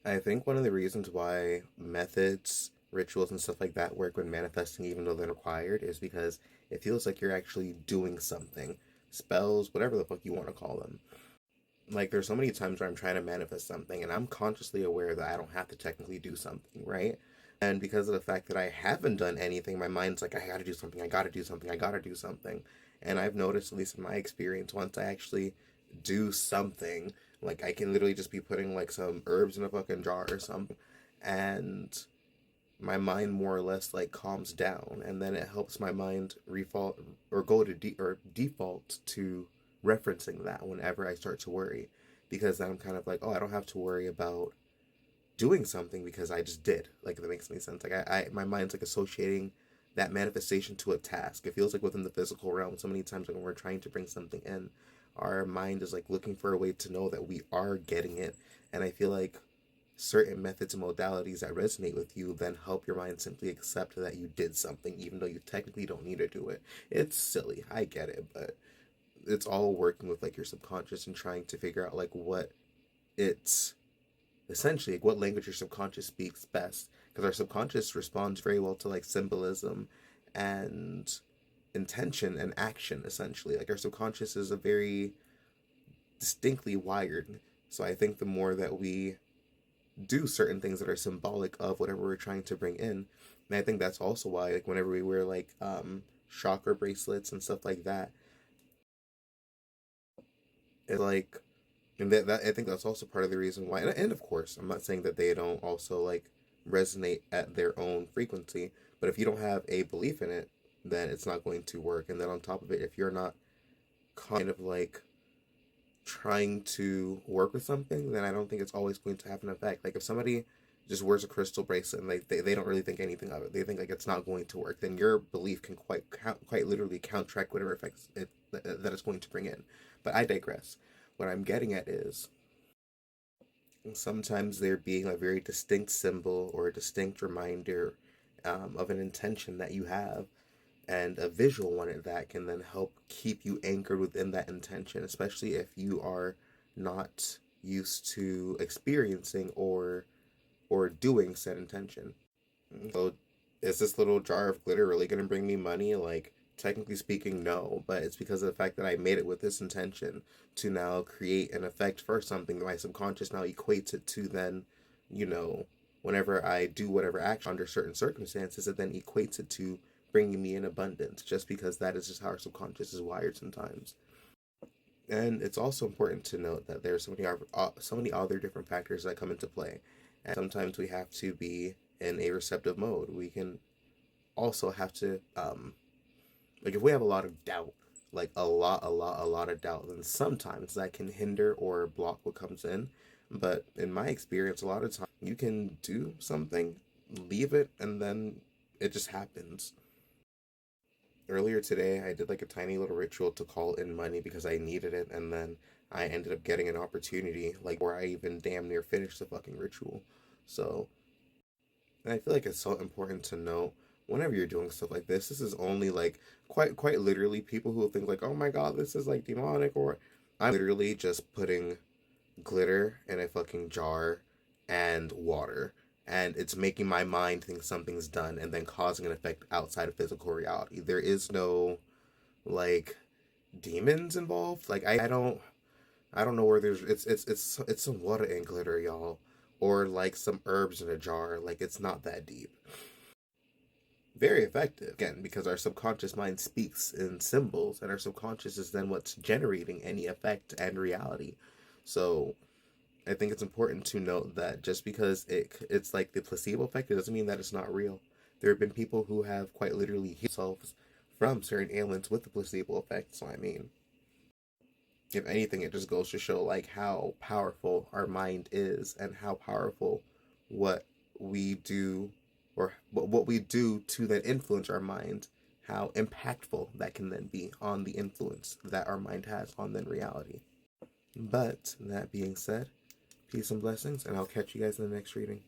I think one of the reasons why methods, rituals, and stuff like that work when manifesting, even though they're required, is because it feels like you're actually doing something. Spells, whatever the fuck you want to call them. Like, there's so many times where I'm trying to manifest something and I'm consciously aware that I don't have to technically do something, right? And because of the fact that I haven't done anything, my mind's like, I gotta do something, I gotta do something, I gotta do something. And I've noticed, at least in my experience, once I actually do something, like I can literally just be putting like some herbs in a fucking jar or something, and my mind more or less like calms down, and then it helps my mind refault or go to or default to referencing that whenever I start to worry, because then I'm kind of like, oh, I don't have to worry about doing something because I just did. Like, if that makes any sense. Like, I my mind's like associating that manifestation to a task. It feels like within the physical realm, so many times like when we're trying to bring something in, our mind is like looking for a way to know that we are getting it. And I feel like certain methods and modalities that resonate with you then help your mind simply accept that you did something, even though you technically don't need to do it. It's silly, I get it, but it's all working with like your subconscious and trying to figure out like what it's essentially like, what language your subconscious speaks best, because our subconscious responds very well to like symbolism and intention and action. Essentially, like, our subconscious is a very distinctly wired. So I think the more that we do certain things that are symbolic of whatever we're trying to bring in, and I think that's also why like whenever we wear like chakra bracelets and stuff like that, it like, and that I think that's also part of the reason why. And of course, I'm not saying that they don't also like resonate at their own frequency, but if you don't have a belief in it, then it's not going to work. And then on top of it, if you're not kind of like trying to work with something, then I don't think it's always going to have an effect. Like, if somebody just wears a crystal bracelet and they don't really think anything of it, they think like it's not going to work, then your belief can quite literally counteract whatever effects that it's going to bring in. But I digress. What I'm getting at is sometimes there being a very distinct symbol or a distinct reminder of an intention that you have, and a visual one at that, can then help keep you anchored within that intention, especially if you are not used to experiencing or doing said intention. So, is this little jar of glitter really going to bring me money? Like, technically speaking, no, but it's because of the fact that I made it with this intention to now create an effect for something that my subconscious now equates it to. Then, you know, whenever I do whatever action under certain circumstances, it then equates it to bringing me in abundance, just because that is just how our subconscious is wired sometimes. And it's also important to note that there are so many other different factors that come into play. And sometimes we have to be in a receptive mode. We can also have to, like, if we have a lot of doubt, like a lot of doubt, then sometimes that can hinder or block what comes in. But in my experience, a lot of times you can do something, leave it, and then it just happens. Earlier today, I did like a tiny little ritual to call in money because I needed it, and then I ended up getting an opportunity like where I even damn near finished the fucking ritual. So, and I feel like it's so important to note whenever you're doing stuff like this is only like quite literally people who think like, oh my god, this is like demonic, or I'm literally just putting glitter in a fucking jar and water, and it's making my mind think something's done and then causing an effect outside of physical reality. There is no like demons involved. Like, I don't know where there's it's some water and glitter, y'all, or like some herbs in a jar. Like, it's not that deep. Very effective again, because our subconscious mind speaks in symbols, and our subconscious is then what's generating any effect and reality. So I think it's important to note that just because it's like the placebo effect, it doesn't mean that it's not real. There have been people who have quite literally healed themselves from certain ailments with the placebo effect. So I mean, if anything, it just goes to show like how powerful our mind is, and how powerful what we do, or what we do to then influence our mind, how impactful that can then be on the influence that our mind has on then reality. But that being said, peace and blessings, and I'll catch you guys in the next reading.